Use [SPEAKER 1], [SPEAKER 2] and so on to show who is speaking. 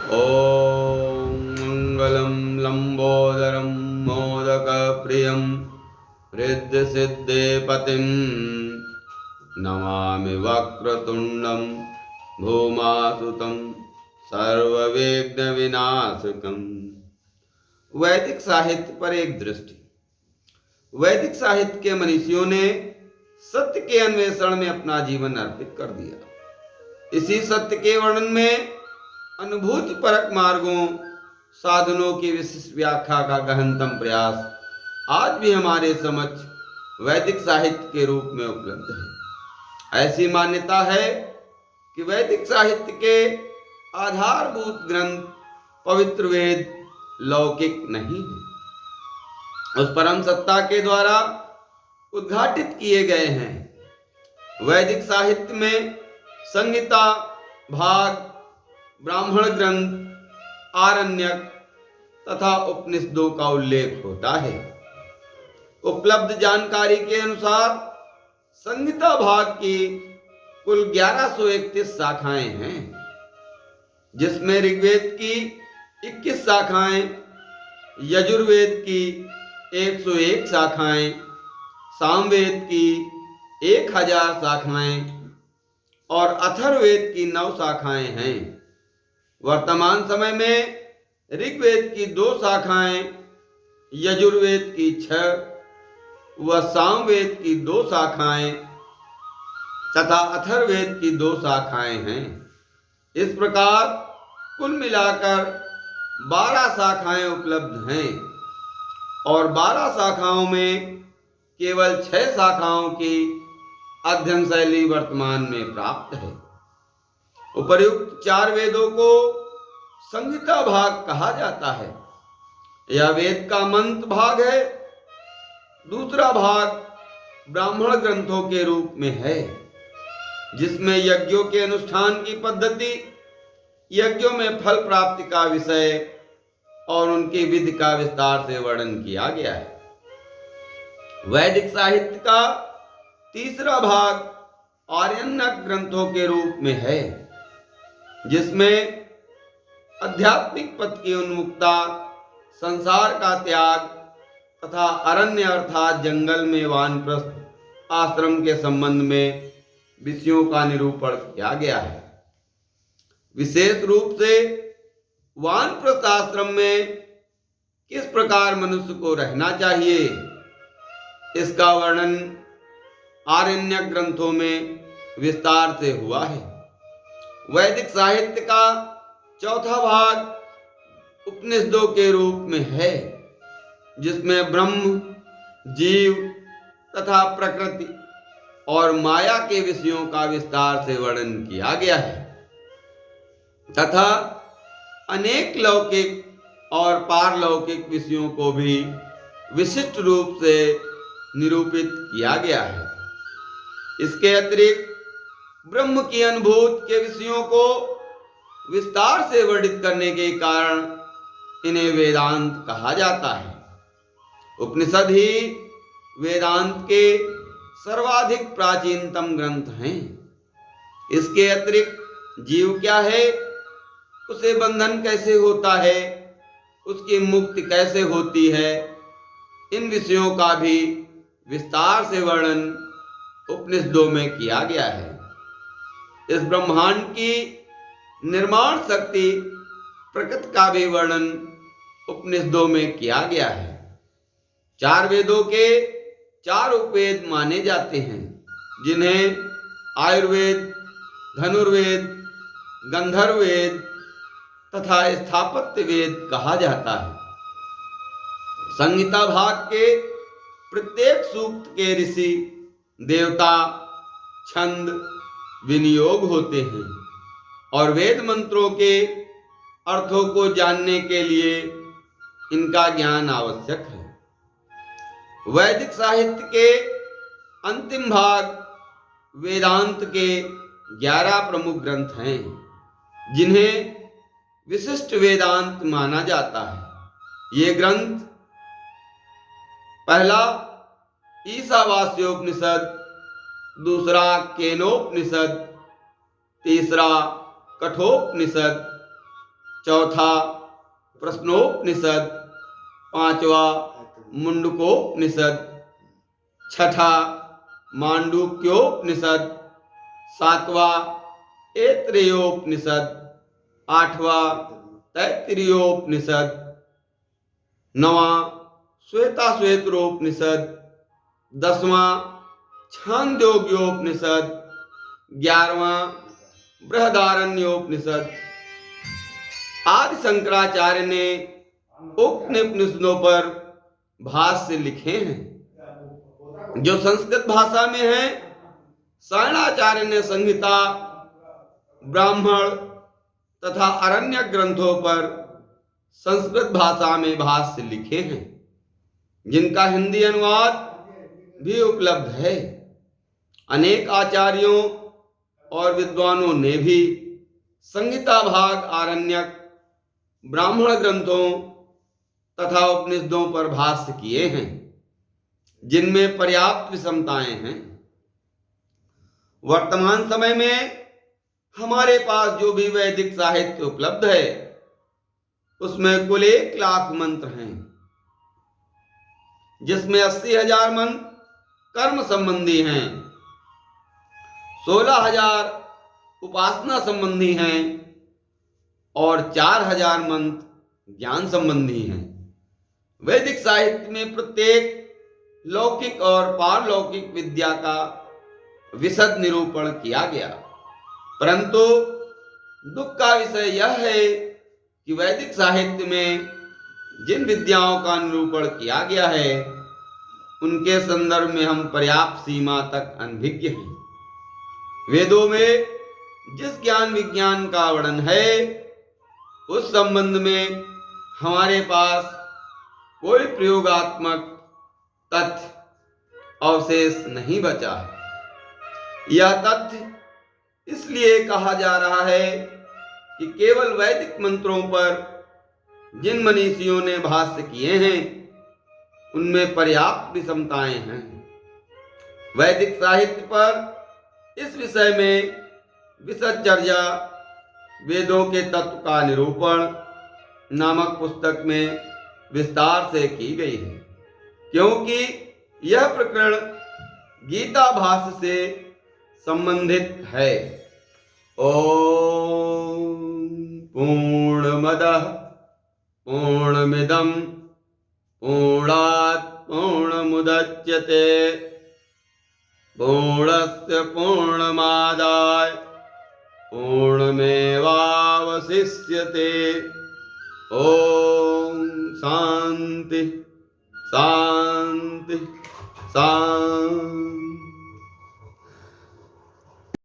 [SPEAKER 1] ॐ मङ्गलं लम्बोदरं मोदकप्रियं रिद्धिसिद्धिपतिं नमामि वक्रतुण्डं भूमासुतं सर्वविघ्नविनाशकम्। वैदिक साहित्य पर एक दृष्टि। वैदिक साहित्य के मनीषियों ने सत्य के अन्वेषण में अपना जीवन अर्पित कर दिया। इसी सत्य के वर्णन में अनुभूति परक मार्गों, साधनों की विशिष्ट व्याख्या का गहनतम प्रयास आज भी हमारे समक्ष वैदिक साहित्य के रूप में उपलब्ध है। ऐसी मान्यता है कि वैदिक साहित्य के आधारभूत ग्रंथ पवित्र वेद लौकिक नहीं है, उस परम सत्ता के द्वारा उद्घाटित किए गए हैं। वैदिक साहित्य में संहिता, भाग, ब्राह्मण ग्रंथ, आरण्यक तथा उपनिषदों का उल्लेख होता है। उपलब्ध जानकारी के अनुसार संहिता भाग की कुल 1131 शाखाएं हैं, जिसमें ऋग्वेद की 21 शाखाएं, यजुर्वेद की 101 शाखाएं, सामवेद की 1000 शाखाएं और अथर्ववेद की 9 शाखाएं हैं। वर्तमान समय में ऋग्वेद की 2 शाखाएं, यजुर्वेद की 6 व सामवेद की 2 शाखाएं तथा अथर्ववेद की 2 शाखाएं हैं। इस प्रकार कुल मिलाकर 12 शाखाएं उपलब्ध हैं और 12 शाखाओं में केवल 6 शाखाओं की अध्ययन शैली वर्तमान में प्राप्त है। उपर्युक्त 4 वेदों को संहिता भाग कहा जाता है। यह वेद का मंत्र भाग है। दूसरा भाग ब्राह्मण ग्रंथों के रूप में है, जिसमें यज्ञों के अनुष्ठान की पद्धति, यज्ञों में फल प्राप्ति का विषय और उनकी विधि का विस्तार से वर्णन किया गया है। वैदिक साहित्य का तीसरा भाग आरण्यक ग्रंथों के रूप में है, जिसमें आध्यात्मिक पथ की उन्मुक्ता, संसार का त्याग तथा अरण्य अर्थात जंगल में वानप्रस्थ आश्रम के संबंध में विषयों का निरूपण किया गया है। विशेष रूप से वानप्रस्थ आश्रम में किस प्रकार मनुष्य को रहना चाहिए, इसका वर्णन आरण्यक ग्रंथों में विस्तार से हुआ है। वैदिक साहित्य का चौथा भाग उपनिषदों के रूप में है, जिसमें ब्रह्म, जीव तथा प्रकृति और माया के विषयों का विस्तार से वर्णन किया गया है तथा अनेक लौकिक और पारलौकिक विषयों को भी विशिष्ट रूप से निरूपित किया गया है। इसके अतिरिक्त ब्रह्म की अनुभूति के विषयों को विस्तार से वर्णित करने के कारण इन्हें वेदांत कहा जाता है। उपनिषद ही वेदांत के सर्वाधिक प्राचीनतम ग्रंथ हैं। इसके अतिरिक्त जीव क्या है, उसे बंधन कैसे होता है, उसकी मुक्ति कैसे होती है, इन विषयों का भी विस्तार से वर्णन उपनिषदों में किया गया है। इस ब्रह्मांड की निर्माण शक्ति, प्रकृति का भी वर्णन उपनिषदों में किया गया है। 4 वेदों के 4 उपवेद माने जाते हैं, जिन्हें आयुर्वेद, धनुर्वेद, गंधर्ववेद तथा स्थापत्य वेद कहा जाता है। संहिता भाग के प्रत्येक सूक्त के ऋषि, देवता, छंद, विनियोग होते हैं और वेद मंत्रों के अर्थों को जानने के लिए इनका ज्ञान आवश्यक है। वैदिक साहित्य के अंतिम भाग वेदांत के 11 प्रमुख ग्रंथ हैं, जिन्हें विशिष्ट वेदांत माना जाता है। ये ग्रंथ पहला ईशावास्योपनिषद, दूसरा केनोपनिषद, तीसरा कठोपनिषद, चौथा प्रश्नोपनिषद, पांचवा मुंडकोपनिषद, छठा मांडूक्योपनिषद, सातवां ऐत्रेयोपनिषद, आठवां तैत्तिरीयोपनिषद, नवां श्वेताश्वेतरोपनिषद, दसवां छांदोग्योपनिषद, 11वां बृहदारण्योपनिषद। आदि शंकराचार्य ने उपनिषदों पर भाष्य लिखे हैं जो संस्कृत भाषा में है। सायणाचार्य ने संहिता, ब्राह्मण तथा अरण्य ग्रंथों पर संस्कृत भाषा में भाष्य लिखे हैं जिनका हिंदी अनुवाद भी उपलब्ध है। अनेक आचार्यों और विद्वानों ने भी संहिता भाग, आरण्यक, ब्राह्मण ग्रंथों तथा उपनिषदों पर भाष्य किए हैं जिनमें पर्याप्त विषमताएं हैं। वर्तमान समय में हमारे पास जो भी वैदिक साहित्य उपलब्ध है उसमें कुल 1 लाख मंत्र हैं, जिसमें 80,000 मंत्र कर्म संबंधी हैं, 16,000 उपासना संबंधी हैं और 4,000 मंत्र ज्ञान संबंधी हैं। वैदिक साहित्य में प्रत्येक लौकिक और पारलौकिक विद्या का विशद निरूपण किया गया, परंतु दुख का विषय यह है कि वैदिक साहित्य में जिन विद्याओं का निरूपण किया गया है उनके संदर्भ में हम पर्याप्त सीमा तक अनभिज्ञ हैं। वेदों में जिस ज्ञान विज्ञान का वर्णन है उस संबंध में हमारे पास कोई प्रयोगात्मक तथ्य अवशेष नहीं बचा है। यह तथ्य इसलिए कहा जा रहा है कि केवल वैदिक मंत्रों पर जिन मनीषियों ने भाष्य किए हैं उनमें पर्याप्त विषमताएं हैं। वैदिक साहित्य पर इस विषय में विशद चर्चा वेदों के तत्व का निरूपण नामक पुस्तक में विस्तार से की गई है, क्योंकि यह प्रकरण गीता भाष्य से संबंधित है। ओम पूर्णमदः पूर्णमिदं पूर्णात् पूर्णमुदच्यते पूर्णस्य पूर्णमादाय पूर्णमेवावशिष्यते। ओम शांति शांति शांति।